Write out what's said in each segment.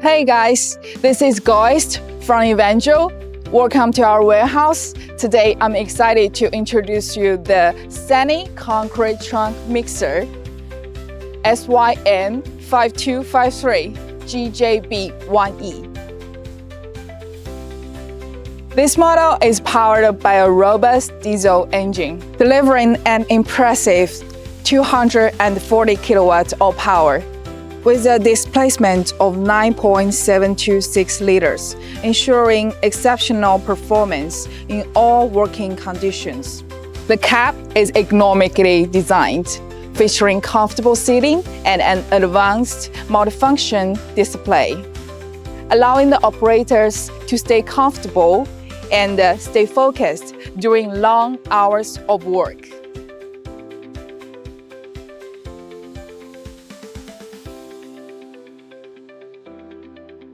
Hey guys, this is Goist from EVANGEL. Welcome to our warehouse. Today I'm excited to introduce you the SANY concrete trunk mixer SYM5253GJB1E. This model is powered by a robust diesel engine, delivering an impressive 240 kilowatts of power with a displacement of 9.726 liters, ensuring exceptional performance in all working conditions. The cab is ergonomically designed, featuring comfortable seating and an advanced multifunction display, allowing the operators to stay comfortable and stay focused during long hours of work.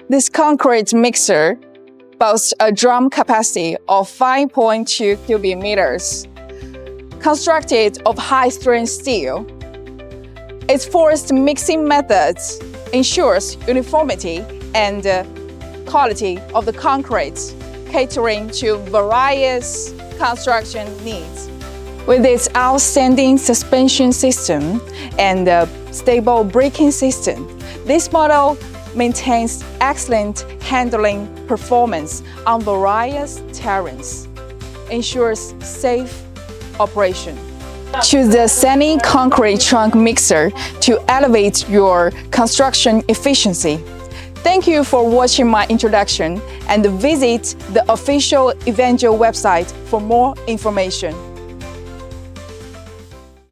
This concrete mixer boasts a drum capacity of 5.2 cubic meters, constructed of high-strength steel. Its forced mixing methods ensures uniformity and quality of the concrete, catering to various construction needs. With its outstanding suspension system and stable braking system, this model maintains excellent handling performance on various terrains, ensures safe operation. Choose the SANY concrete trunk mixer to elevate your construction efficiency. Thank you for watching my introduction and visit the official EVANGEL website for more information.